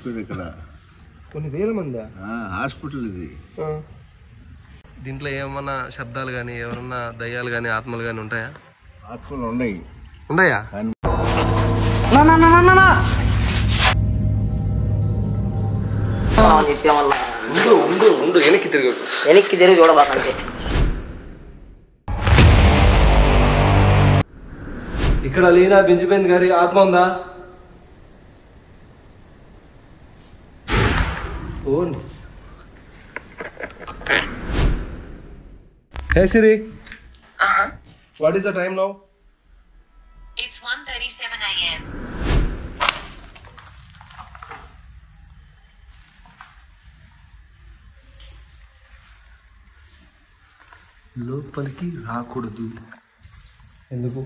చచ్చిపోయారు ఇక్కడ. కొన్ని వేల మంది హాస్పిటల్ ఇది. దీంట్లో ఏమన్నా శబ్దాలు కానీ ఎవరన్నా దయ్యాలు కానీ ఆత్మలు కానీ ఉంటాయా? ఆత్మలు ఉన్నాయి. ఉన్నాయా? వెనక్కి తిరిగి చూడబాకంటే. ఇక్కడ లీనా బెంజిబెన్ గారి ఆత్మ ఉందా? Own Hey Siri. What is the time now? It's 1:37 a.m. లోపలికి రాకూడదు. ఎందుకు?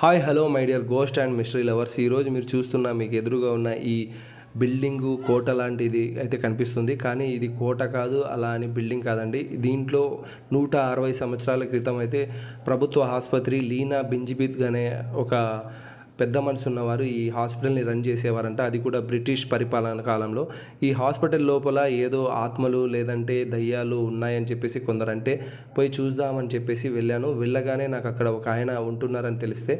Hi hello my dear ghost and mystery lovers. ఈరోజు మీరు చూస్తున్న మీకు ఎదురుగా ఉన్న ఈ బిల్డింగు కోట లాంటిది అయితే కనిపిస్తుంది. కానీ ఇది కోట కాదు, అలా అని బిల్డింగ్ కాదండి. దీంట్లో 160 సంవత్సరాల క్రితం అయితే ప్రభుత్వ ఆసుపత్రి లీనా బెంజిబిత్ అనే ఒక పెద్ద మనసు ఉన్నవారు ఈ హాస్పిటల్ని రన్ చేసేవారంట. అది కూడా బ్రిటిష్ పరిపాలన కాలంలో. ఈ హాస్పిటల్ లోపల ఏదో ఆత్మలు లేదంటే దయ్యాలు ఉన్నాయని చెప్పేసి కొందరంటే పోయి చూద్దామని చెప్పేసి వెళ్ళాను. వెళ్ళగానే నాకు అక్కడ ఒక ఆయన ఉంటున్నారని తెలిస్తే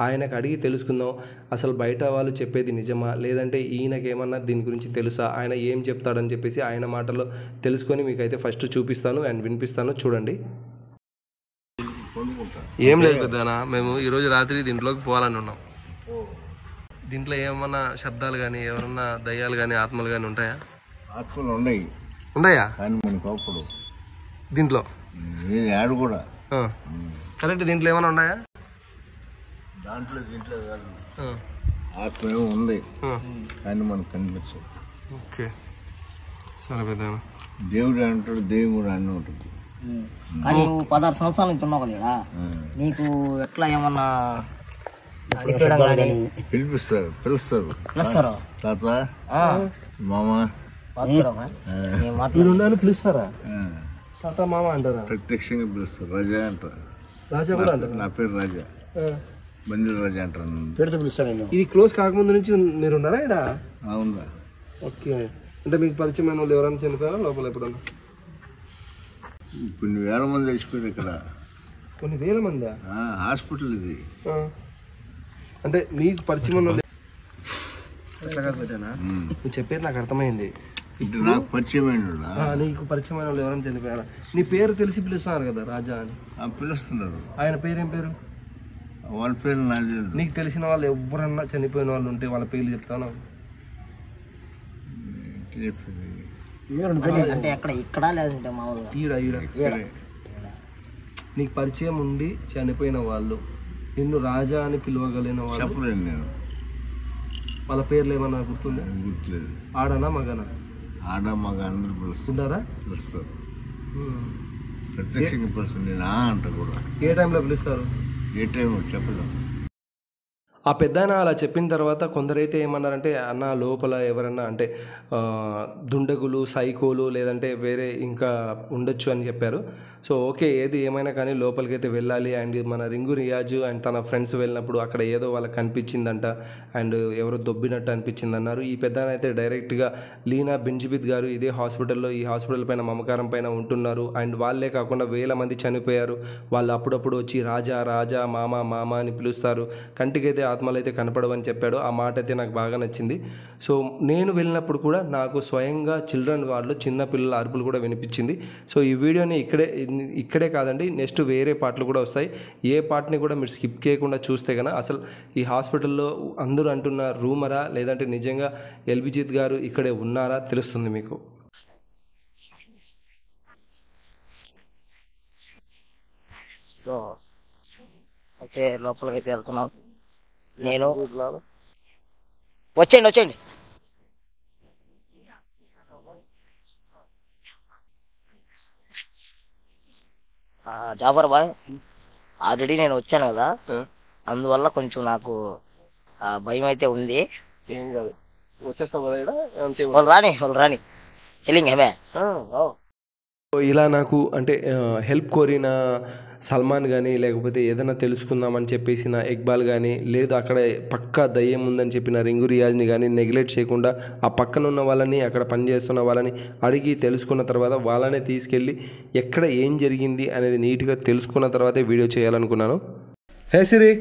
ఆయనకు అడిగి తెలుసుకుందాం అసలు బయట వాళ్ళు చెప్పేది నిజమా లేదంటే ఈయనకేమన్నా దీని గురించి తెలుసా, ఆయన ఏం చెప్తాడని చెప్పేసి ఆయన మాటలో తెలుసుకొని మీకైతే ఫస్ట్ చూపిస్తాను అండ్ వినిపిస్తాను. చూడండి. ఏం లేదు పెద్దనా, మేము ఈరోజు రాత్రి దీంట్లోకి పోవాలని ఉన్నాం. దీంట్లో ఏమన్నా శబ్దాలు కానీ ఎవరన్నా దయ్యాలు కానీ ఆత్మలు కానీ ఉంటాయా? ఆత్మలు ఉన్నాయి. ఉన్నాయా? కానీ మనకు అప్పుడు దీంట్లో యాడ్ కూడా కరెక్ట్. దీంట్లో ఏమైనా ఉన్నాయా? దీంట్లో కాదు, ఆత్మ ఏమో ఉంది కానీ మనకు కనిపించదు. ఓకే సరే పెద్దనా. దేవుడు అంటాడు, దేవుడు అన్న ఉంటుంది. కానీ నువ్వు 16 సంవత్సరాల నుంచి ఉన్నావు కదా, నీకు ఎట్లా ఏమన్నా పిలుస్తారు తాత మామ పిలుస్తారా? తాత మామ అంటారా? ప్రత్యక్షంగా పిలుస్తారు. రాజా అంటారు. రాజా కూడా అంటారు. నా పేరు రాజా, బండి రాజా అంటారు. పేరుతో పిలుస్తాను. ఇది క్లోజ్ కాకముందు నుంచి మీరు ఉన్నారా ఇక్కడ? అవునా. ఓకే. అంటే మీకు పరిచయమైన వాళ్ళు ఎవరైనా చనిపోయారా లోపల ఎప్పుడన్నా? కొన్ని వేల మంది చచ్చిపోయారు ఇక్కడ. కొన్ని వేల మంది హాస్పిటల్ ఇది. అంటే మీకు పరిచయం ఎట్లా కాదు పెట్టానా? నువ్వు చెప్పేది నాకు అర్థమైంది. నాకు పరిచయమైన నీకు పరిచయమైన వాళ్ళు ఎవరైనా చనిపోయారా? నీ పేరు తెలిసి పిలుస్తున్నారు కదా రాజా అని. పిలుస్తున్నారు. ఆయన పేరు ఏం పేరు? వాళ్ళ పేరు నాకు. నీకు తెలిసిన వాళ్ళు ఎవరన్నా చనిపోయిన వాళ్ళు ఉంటే వాళ్ళ పేర్లు చెప్తాను. అంటే ఎక్కడ ఇక్కడ లేదంటే మామూలుగా ఈడ నీకు పరిచయం ఉండి చనిపోయిన వాళ్ళు, నిన్ను రాజా అని పిలవగలిగిన వాళ్ళు చెప్పలేను నేను. వాళ్ళ పేర్లు ఏమన్నా గుర్తుందా? గుర్తులేదు. ఆడనా మగనా? ఆడ మగ అందరూ పిలుస్తుంటారా? పిలుస్తారు. ప్రత్యక్షంగా పిలుస్తుంది. నేను అంట కూడా. ఏ టైంలో పిలుస్తారు? ఏ టైం చెప్పలేము. ఆ పెద్దాయన అలా చెప్పిన తర్వాత కొందరైతే ఏమన్నారంటే అన్న లోపల ఎవరన్నా అంటే దుండగులు, సైకోలు లేదంటే వేరే ఇంకా ఉండొచ్చు అని చెప్పారు. సో ఓకే, ఏది ఏమైనా కానీ లోపలికైతే వెళ్ళాలి. అండ్ మన రింగు రియాజు అండ్ తన ఫ్రెండ్స్ వెళ్ళినప్పుడు అక్కడ ఏదో వాళ్ళకి కనిపించిందంట అండ్ ఎవరో దొబ్బినట్టు అనిపించింది అన్నారు. ఈ పెద్దాయన అయితే డైరెక్ట్గా లీనా బెంజిబిత్ గారు ఇదే హాస్పిటల్లో ఈ హాస్పిటల్ పైన మమకారం పైన ఉంటున్నారు. అండ్ వాళ్ళే కాకుండా వేల మంది చనిపోయారు. వాళ్ళు అప్పుడప్పుడు వచ్చి రాజా రాజా మామ మామ అని పిలుస్తారు. కంటికైతే ఆత్మలు అయితే కనపడవని చెప్పాడు. ఆ మాట అయితే నాకు బాగా నచ్చింది. సో నేను వెళ్ళినప్పుడు కూడా నాకు స్వయంగా చిల్డ్రన్ వార్డులో చిన్న పిల్లల అరుపులు కూడా వినిపించింది. సో ఈ వీడియోని ఇక్కడే కాదండి, నెక్స్ట్ వేరే పాటలు కూడా వస్తాయి. ఏ పాటని కూడా మీరు స్కిప్ చేయకుండా చూస్తే కనుక అసలు ఈ హాస్పిటల్లో అందరూ అంటున్న రూమరా లేదంటే నిజంగా ఎల్బిజిత్ గారు ఇక్కడే ఉన్నారా తెలుస్తుంది మీకు. అయితే లోపలికైతే వెళ్తున్నాం. నేను వచ్చేయండి. జాఫర్ బాయ్, ఆల్రెడీ నేను వచ్చాను కదా, అందువల్ల కొంచెం నాకు భయం అయితే ఉంది. ఏం కాదు, వచ్చేస్తావు కదా ఇక్కడ వాళ్ళు రాని తెలియదు ఏమే ఇలా నాకు అంటే హెల్ప్ కోరిన సల్మాన్ కానీ లేకపోతే ఏదైనా తెలుసుకుందామని చెప్పేసిన ఇక్బాల్ కానీ లేదు అక్కడ పక్కా దయ్యం ఉందని చెప్పిన రింగు రియాజ్ని కానీ నెగ్లెక్ట్ చేయకుండా ఆ పక్కన ఉన్న వాళ్ళని అక్కడ పనిచేస్తున్న వాళ్ళని అడిగి తెలుసుకున్న తర్వాత వాళ్ళనే తీసుకెళ్ళి ఎక్కడ ఏం జరిగింది అనేది నీట్గా తెలుసుకున్న తర్వాతే వీడియో చేయాలనుకున్నాను. Hey Siri,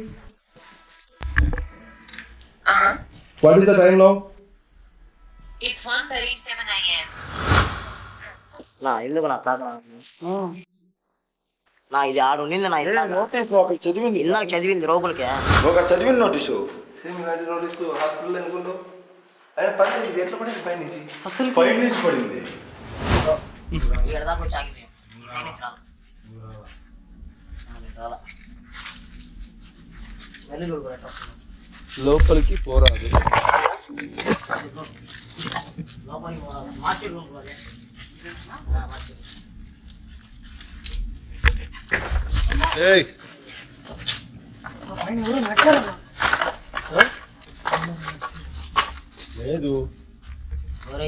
what is the time now? It's 1:37 a.m. నా ఎందుకు నా నా ఇది ఆడు ఉండింది నా చదివింది రోగులకే చదివిన నోటీసు హాస్పిటల్ అనుకుంటూ పడింది ఎట్లా పడింది పైనుంచి అసలు పై నుంచి పడింది. దాకా వచ్చి లోపలికి పోరాదు. లేదు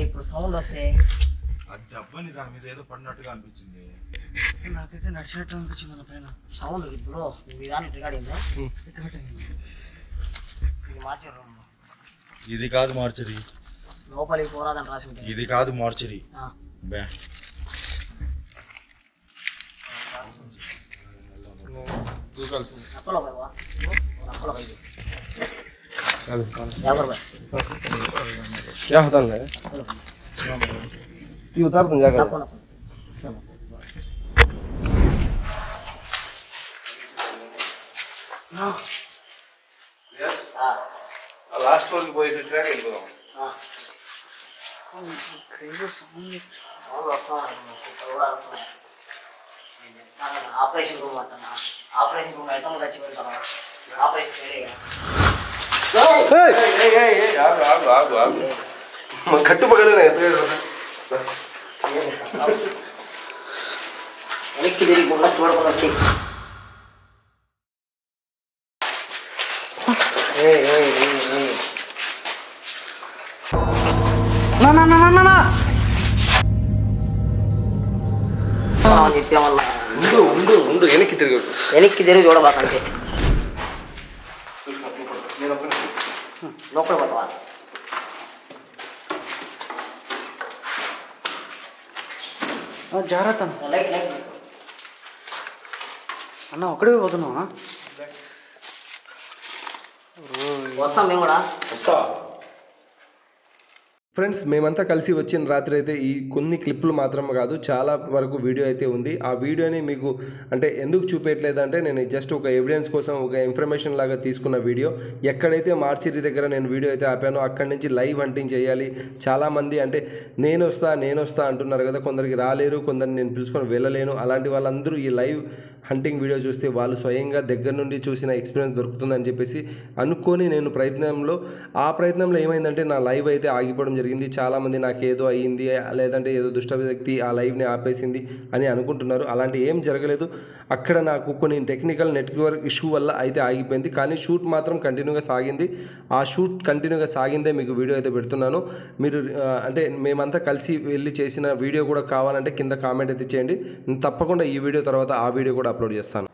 ఇప్పుడు సౌండ్ వస్తే దెబ్బని దాని మీద ఏదో పడినట్టుగా అనిపించింది. నాకైతే నడిచినట్టు అనిపించింది నా పైన సౌండ్. ఇప్పుడు మీ దాంట్లో రికార్డ్ అయిందా? మార్చారు ఇది కాదు మార్చరీ, లోపలికి పోరాదని రాసి ఉంటాయి. ఇది కాదు మార్చరీ. क्या होता है ये उतार दूं जाकर लास्ट वन बॉय से ट्रैक इन करो ఆపరేషన్ రూమ్ అంటున్నా. ఆపరేషన్ రూమ్ అయితే వచ్చి పెడతాను. ఆపరేషన్ కట్టు పగలనే వెనక్కి తిరిగకుండా చూడకుండా వచ్చి ఉండు వెనక్కి తిరిగి చూడబాకంటే లోపల పోతావా? జాగ్రత్త అన్న ఒక్కడే పోతున్నావా? వస్తాం మేము కూడా. ఫ్రెండ్స్, మేమంతా కలిసి వచ్చిన రాత్రి అయితే ఈ కొన్ని క్లిప్పులు మాత్రం కాదు, చాలా వరకు వీడియో అయితే ఉంది. ఆ వీడియోని మీకు అంటే ఎందుకు చూపించట్లేదంటే నేను జస్ట్ ఒక ఎవిడెన్స్ కోసం ఒక ఇన్ఫర్మేషన్ లాగా తీసుకున్న వీడియో. ఎక్కడైతే మార్చిరి దగ్గర నేను వీడియో అయితే ఆపానో అక్కడి నుంచి లైవ్ హంటింగ్ చేయాలి. చాలామంది అంటే నేను వస్తా అంటున్నారు కదా, కొందరికి రాలేరు, కొందరిని నేను పిలుచుకొని వెళ్ళలేను. అలాంటి వాళ్ళందరూ ఈ లైవ్ హంటింగ్ వీడియో చూస్తే వాళ్ళు స్వయంగా దగ్గర నుండి చూసిన ఎక్స్పీరియన్స్ దొరుకుతుందని చెప్పేసి అనుకొని నేను ఆ ప్రయత్నంలో ఏమైందంటే నా లైవ్ అయితే ఆగిపోవడం జరిగింది. చాలామంది నాకేదో అయ్యింది లేదంటే ఏదో దుష్టశక్తి ఆ లైవ్ని ఆపేసింది అని అనుకుంటున్నారు. అలాంటి ఏం జరగలేదు. అక్కడ నాకు కొన్ని టెక్నికల్ నెట్వర్క్ ఇష్యూ వల్ల అయితే ఆగిపోయింది. కానీ షూట్ మాత్రం కంటిన్యూగా సాగింది. ఆ షూట్ కంటిన్యూగా సాగిందే మీకు వీడియో అయితే పెడుతున్నాను. మీరు అంటే మేమంతా కలిసి వెళ్ళి చేసిన వీడియో కూడా కావాలంటే కింద కామెంట్ అయితే చేయండి. నేను తప్పకుండా ఈ వీడియో తర్వాత ఆ వీడియో కూడా అప్లోడ్ చేస్తాను.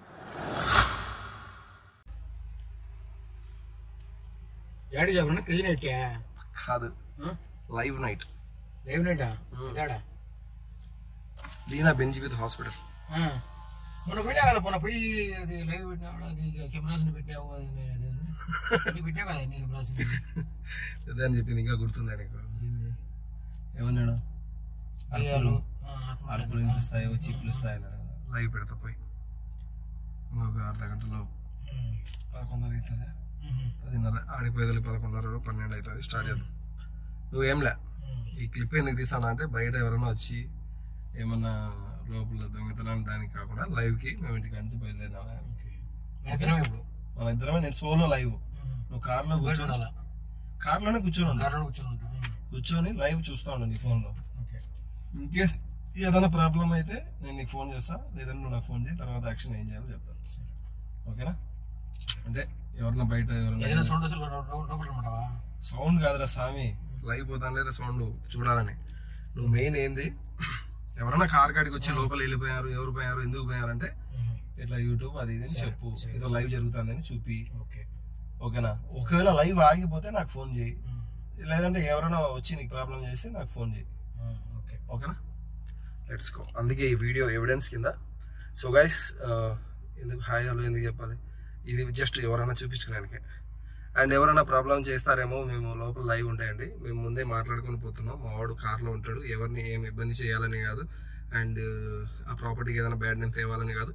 కాదు, లైవ్ నైట్ లీనా బెంజివిత్ హాస్పిటల్. మొన్న పోయినా కదా, మొన్న పోయి అది లైవ్ పెట్టినావు, అది కెమెరాస్ పెట్టినావు, అది పెట్టావు కదా నీ కెమెరాస్ అని చెప్పింది. ఇంకా గుర్తుందా నీకు? ఏమన్నాడు? అరుపులు వినిపిస్తాయి, వచ్చి పిలుస్తాయి అన్నాడు. లైవ్ పెడతా పోయి ఇంకొక అర్ధ గంటలో 11:30 అవుతుంది, 10:30 ఆడిపోయేది. 11:30 12 అవుతుంది. స్టార్ట్ చేద్దాం. నువ్వేంలే ఈ క్లిప్ ఎందుకు తీసాను అంటే బయట ఎవరైనా వచ్చి ఏమన్నా లోపల దొంగతనాన్ని దానికి కాకుండా లైవ్కి మేము ఇంటికి నుంచి బయలుదేరినా. మన ఇద్దరమే, నేను సోలో లైవ్, నువ్వు కార్లో కార్లోనే కూర్చొని లైవ్ చూస్తా ఉండు నీ ఫోన్లో. ఇన్కేస్ ఏదైనా ప్రాబ్లం అయితే నేను నీకు ఫోన్ చేస్తా, లేదంటే నువ్వు నాకు ఫోన్ చేయి, తర్వాత యాక్షన్ ఏం చేయాలో చెప్తాను. ఓకేనా? అంటే ఎవరన్నా బయట ఎవరైనా సౌండ్ కాదురా స్వామి, లైవ్ పోతానే సౌండ్ చూడాలని. నువ్వు మెయిన్ ఏంది, ఎవరైనా కార్ కాడికి వచ్చి లోపల వెళ్ళిపోయారు, ఎవరు పోయారు, ఎందుకు పోయారు అంటే ఇట్లా యూట్యూబ్ అది ఇది అని చెప్పు, ఏదో లైవ్ జరుగుతుందని చూపి. ఓకేనా? ఒకవేళ లైవ్ ఆగిపోతే నాకు ఫోన్ చేయి, లేదంటే ఎవరైనా వచ్చి నీకు ప్రాబ్లం చేస్తే నాకు ఫోన్ చేయి. ఓకేనా? Let's go. అందుకే ఈ వీడియో ఎవిడెన్స్ కింద. సో గైస్, ఎందుకు హాయ్ హలో ఎందుకు చెప్పాలి, ఇది జస్ట్ ఎవరైనా చూపించడానికి. అండ్ ఎవరైనా ప్రాబ్లం చేస్తారేమో, మేము లోపల లైవ్ ఉంటాయండి, మేము ముందే మాట్లాడుకొని పోతున్నాం. మా వాడు కార్లో ఉంటాడు, ఎవరిని ఏం ఇబ్బంది చేయాలని కాదు, అండ్ ఆ ప్రాపర్టీకి ఏదైనా బ్యాడ్ నేమ్ తేవాలని కాదు,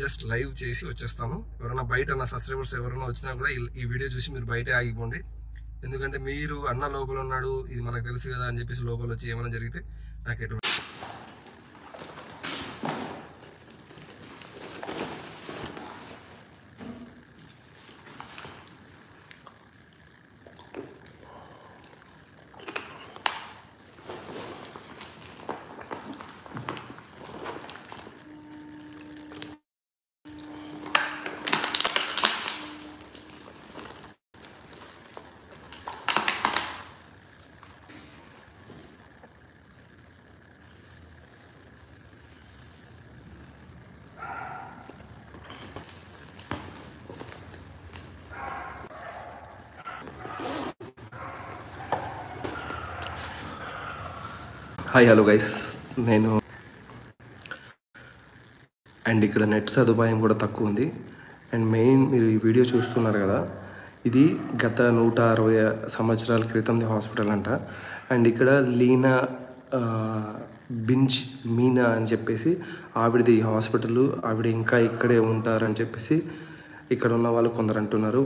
జస్ట్ లైవ్ చేసి వచ్చేస్తాము. ఎవరైనా బయట నా సబ్స్క్రైబర్స్ ఎవరైనా వచ్చినా కూడా ఈ వీడియో చూసి మీరు బయటే ఆగిపోండి. ఎందుకంటే మీరు అన్న లోపల ఉన్నాడు, ఇది మనకు తెలుసు కదా అని చెప్పేసి లోపల వచ్చి ఏమైనా జరిగితే నాకు ఎటువంటి. హాయ్ హలో గైస్, నేను అండ్ ఇక్కడ నెట్ సదుపాయం కూడా తక్కువ ఉంది. అండ్ మెయిన్ మీరు ఈ వీడియో చూస్తున్నారు కదా, ఇది గత 160 సంవత్సరాల క్రితంది హాస్పిటల్ అంట. అండ్ ఇక్కడ లీనా బింజ్ మీనా అని చెప్పేసి ఆవిడది హాస్పిటల్, ఆవిడ ఇంకా ఇక్కడే ఉంటారని చెప్పేసి ఇక్కడ ఉన్న వాళ్ళు కొందరు అంటున్నారు.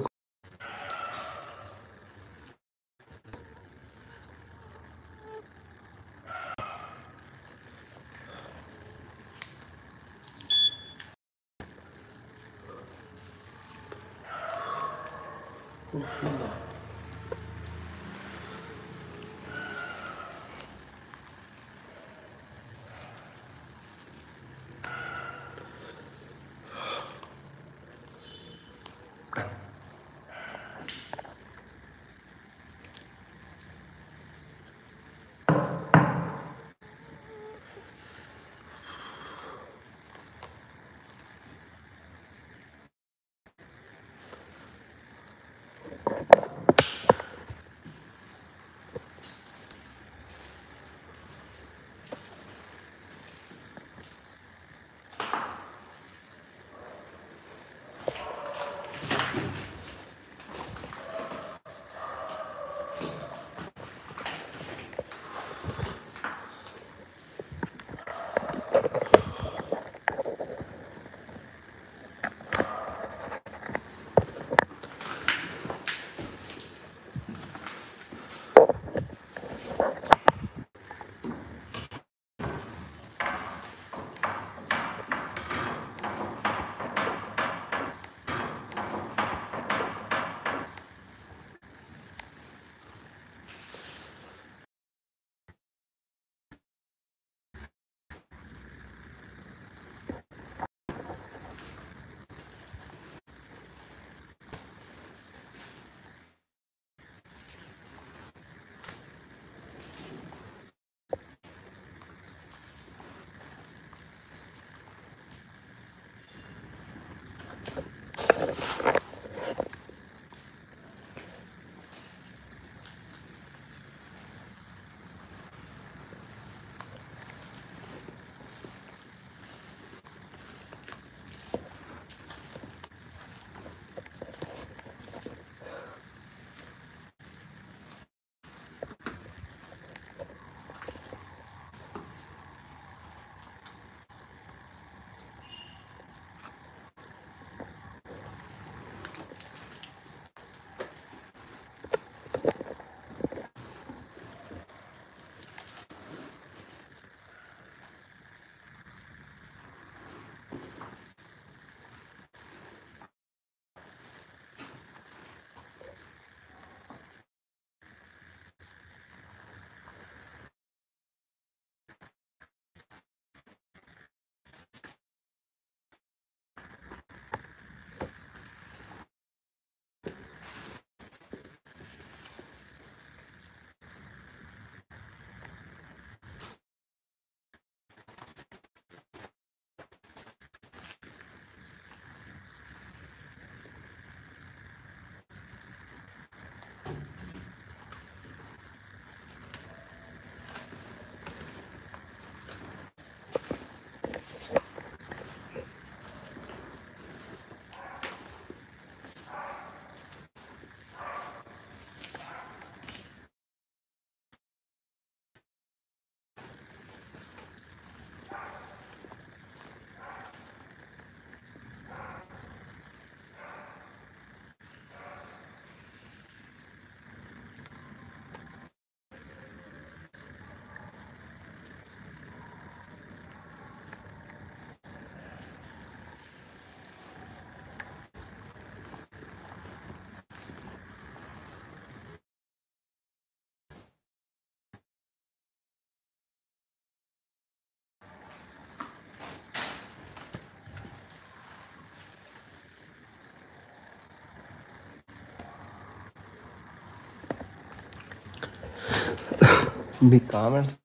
మీ కామెంట్స్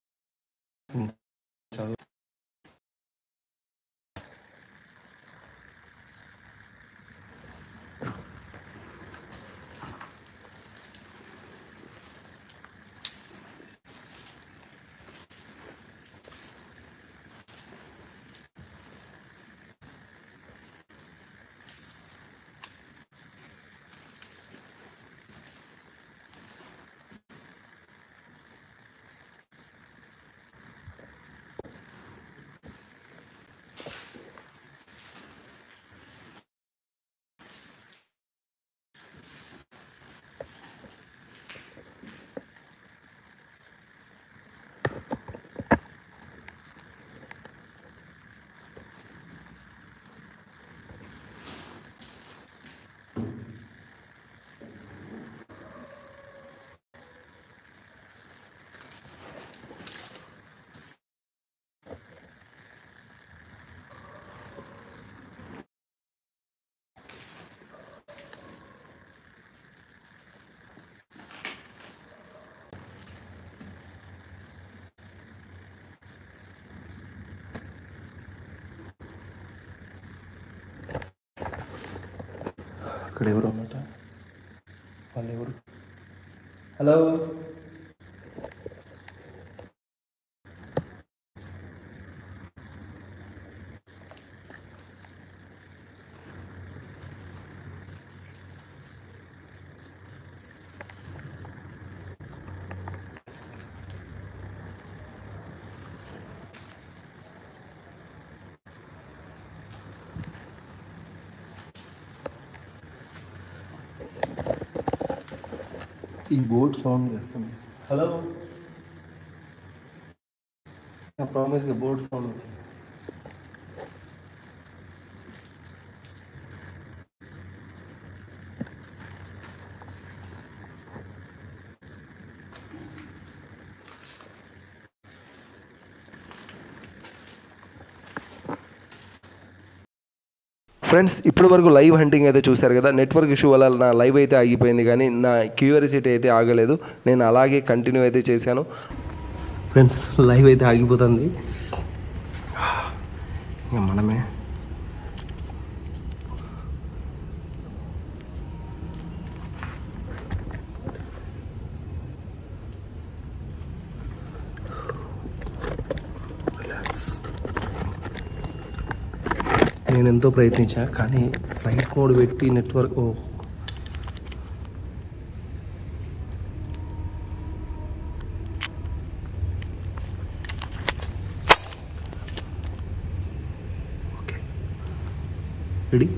చదువు. అక్కడ ఎవరు అన్నమాట? వాళ్ళు ఎవరు? హలో, ఈ బోట్ సౌండ్ చేస్తుంది. హలో, ప్రామిస్గా బోట్ సౌండ్ వస్తుంది. ఫ్రెండ్స్, ఇప్పటి వరకు లైవ్ హంటింగ్ అయితే చూశారు కదా. నెట్వర్క్ ఇష్యూ వల్ల నా లైవ్ అయితే ఆగిపోయింది, కానీ నా క్యూరియాసిటీ అయితే ఆగలేదు. నేను అలాగే కంటిన్యూ అయితే చేశాను. ఫ్రెండ్స్, లైవ్ అయితే ఆగిపోతుంది. ఇంకా మనమే నేను ఎంతో ప్రయత్నించా, కానీ ఫ్లైట్ మోడ్ పెట్టి నెట్వర్క్ ఓకే రెడీ.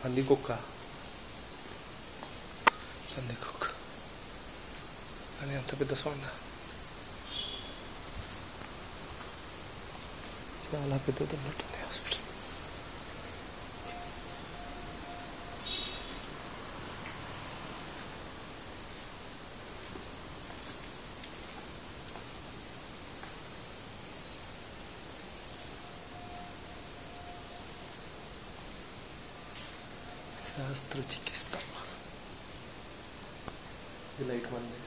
పందికొక్క అని ఎంత పెద్ద సౌండ్, చాలా పెద్దది ఉన్నట్టుంది హాస్పిటల్. శస్త్రచికిత్స. ఈ లైట్ మంది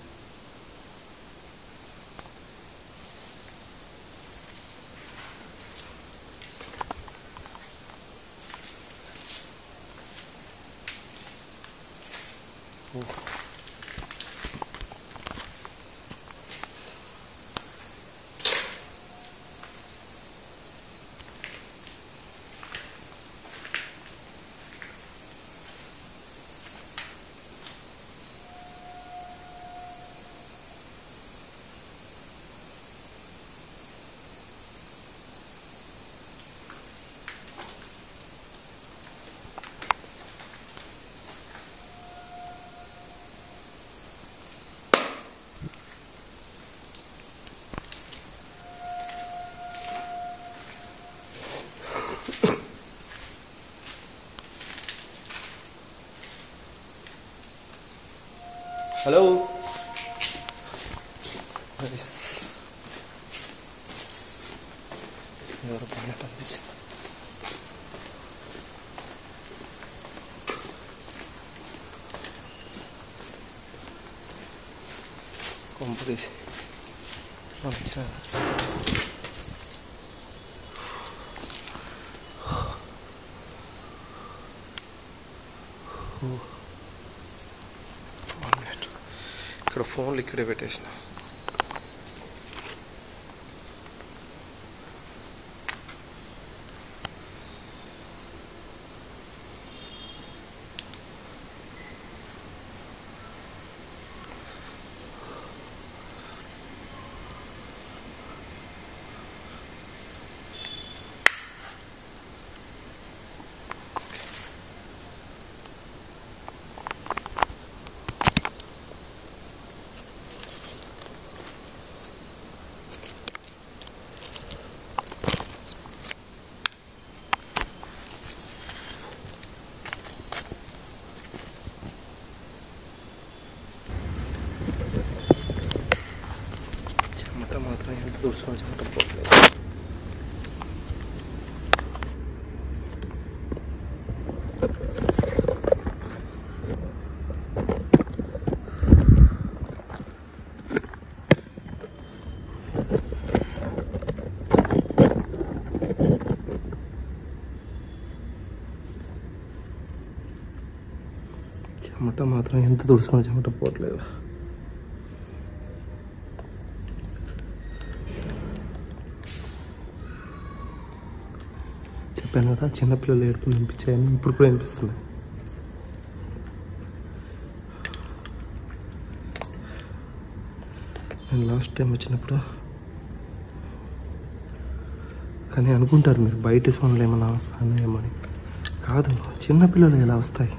హలో ఎవరు పడినట్టు అనిపిస్తుంది. కొంప తీసి వచ్చిన ఇక్కడ ఫోన్లు ఇక్కడే పెట్టేసిన. చెమట మాత్రం ఎంత తుడుచుకున్న చెమట పోవట్లేదు. చెమట మాత్రం ఎంత తుడుచుకున్న చెమట పోవట్లేదు. చెప్పాను కదా చిన్నపిల్లలు ఏడుపులు వినిపించాయని, ఇప్పుడు కూడా వినిపిస్తున్నాయి. నేను లాస్ట్ టైం వచ్చినప్పుడు కానీ అనుకుంటారు మీరు బయట సోన్లు ఏమైనా వస్తాయేమని. కాదు, చిన్నపిల్లలు ఎలా వస్తాయి?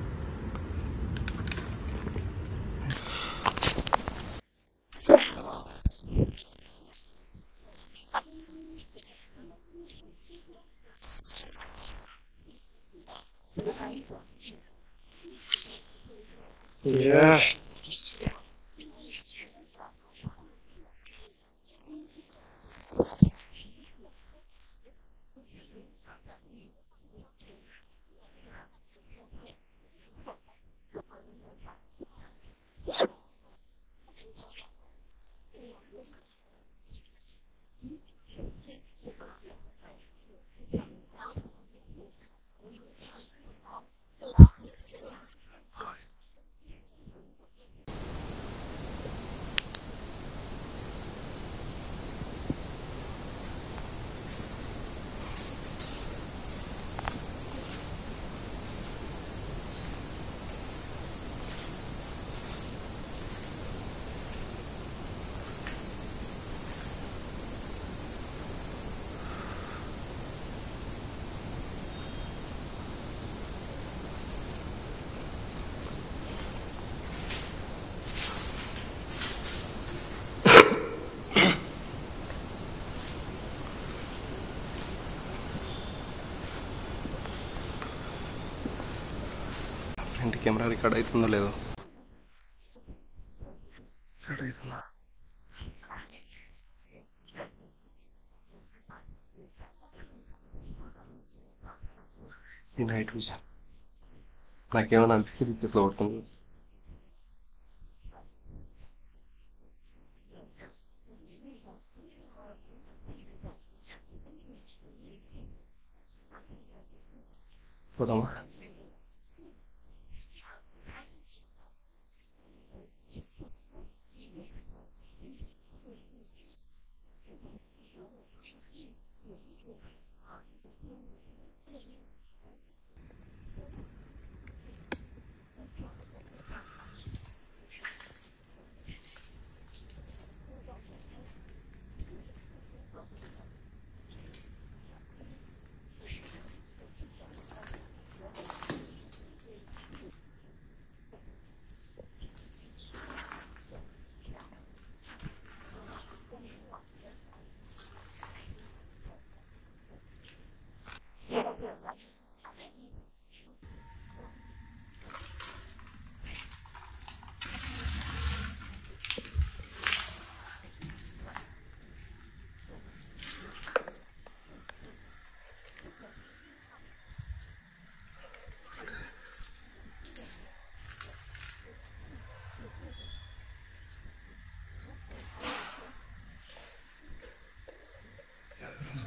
ఫ్రంట్ కెమెరా రికార్డ్ అవుతుందో లేదో. రికార్డ్ అవుతుందా? ఈ నైట్ విజన్ నాకేమైనా అనిపిస్తుంది ఇట్లా పడుతుంది. పోదామా?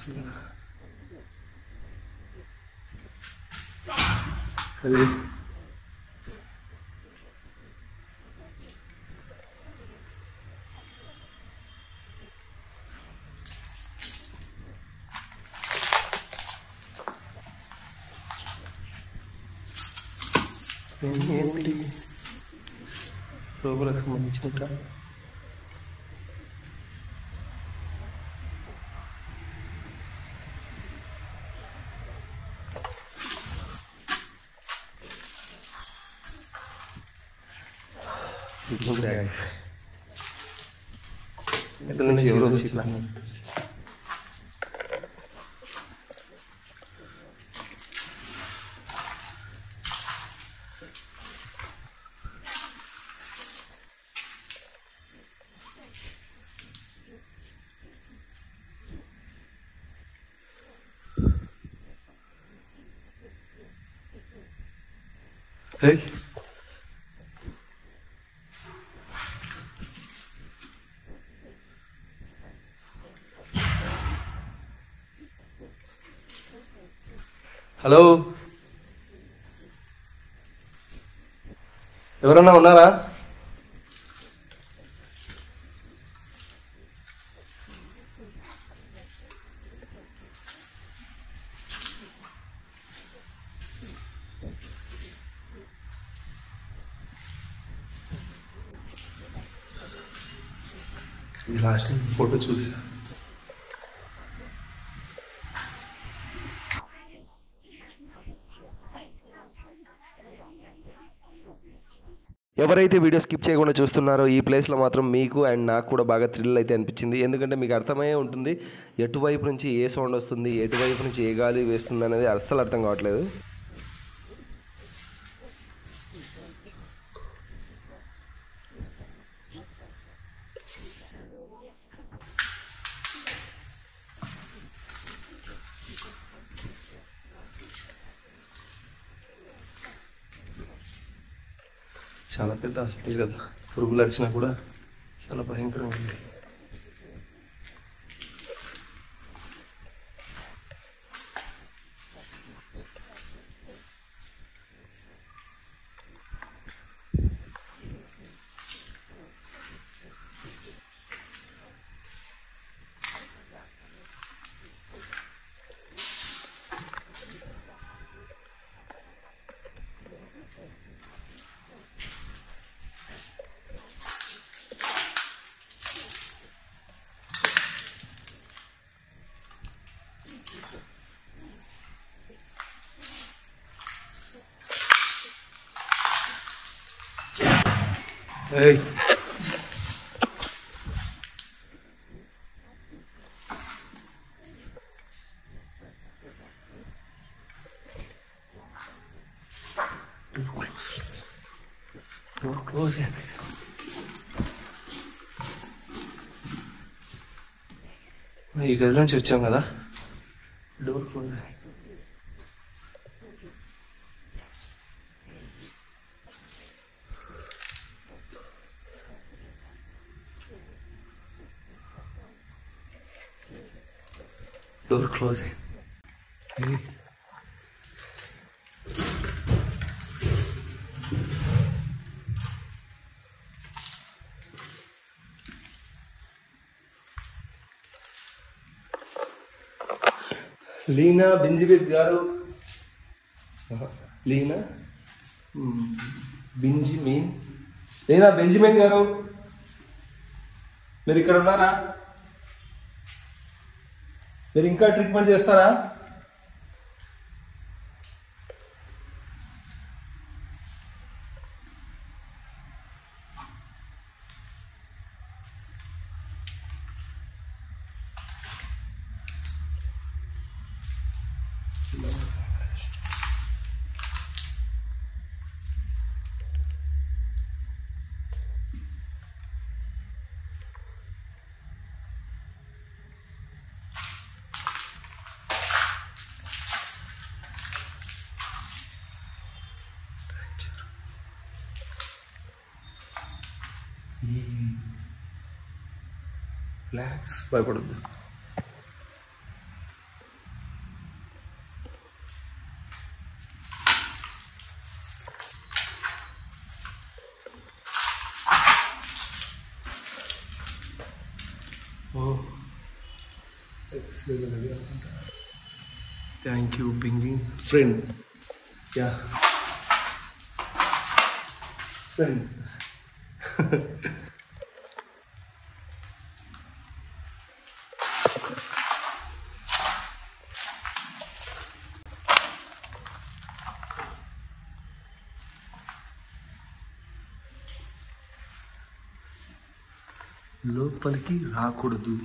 అది ఏంటి లోపలకు సంబంధించిన ఎక్కడ నుంచి ఎవరో వచ్చి Hey. హలో, ఎవరన్నా ఉన్నారా? ఇది లాస్ట్ టైం ఫోటో చూసా. ఎవరైతే వీడియో స్కిప్ చేయకుండా చూస్తున్నారో ఈ ప్లేస్లో మాత్రం మీకు అండ్ నాకు కూడా బాగా థ్రిల్ అయితే అనిపించింది. ఎందుకంటే మీకు అర్థమయ్యే ఉంటుంది ఎటువైపు నుంచి ఏ సౌండ్ వస్తుంది, ఎటువైపు నుంచి ఏ గాలి వేస్తుంది అనేది అస్సలు అర్థం కావట్లేదు. చాలా పెద్ద హాస్పిటల్ కదా, పురుగులు అరిచినా కూడా చాలా భయంకరంగా ఉంది. Hey. Door close it. ఈ గది నుంచి వచ్చాం కదా, door close. Door closing. Hey. Leena బెంజిబెత్ గారు, లీనా బెంజిమిన్, లీనా బెంజిమిన్ గారు, మీరు ఇక్కడ ఉన్నారా? మీరు ఇంకా ట్రీట్మెంట్ చేస్తారా? రిలాక్స్, భయపడద్దు. Thank you pinging friend. Yeah friend. లోపలికి రాకూడదు.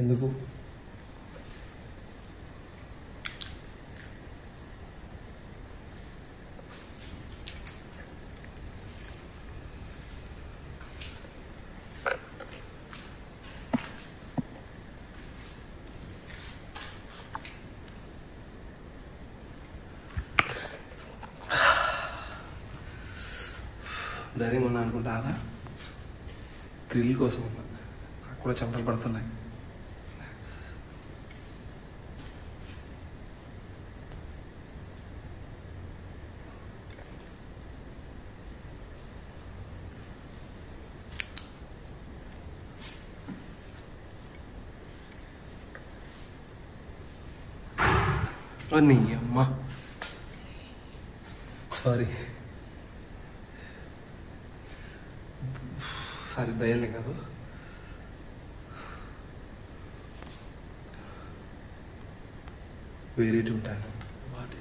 ఎందుకు? ధైర్యం ఉన్నా అనుకుంటా అలా థ్రిల్ కోసం ఉన్నా. నాకు కూడా చెమటలు పడుతున్నాయి. నీ అమ్మ సారీ దయ్యాలే కాదు. వేరేటి ఉంటాను వాటి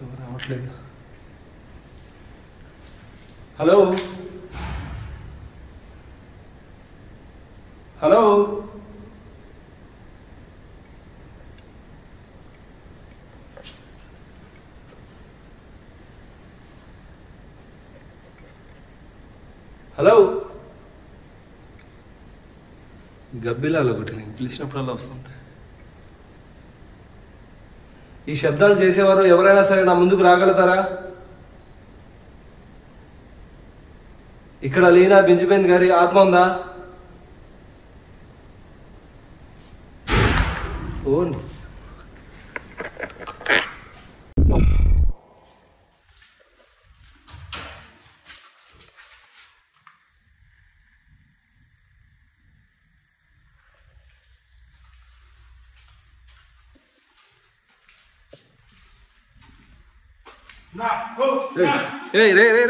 ఎవరు రావట్లేదు. హలో హలో హలో గబ్బిలాలో ఒకటి నేను పిలిచినప్పుడల్లా వస్తుంటాయి. ఈ శబ్దాలు చేసేవారు ఎవరైనా సరే నా ముందుకు రాగలుగుతారా? ఇక్కడ లీనా బెంజమిన్ గారి ఆత్మ ఉందా? ఫోన్ రే రే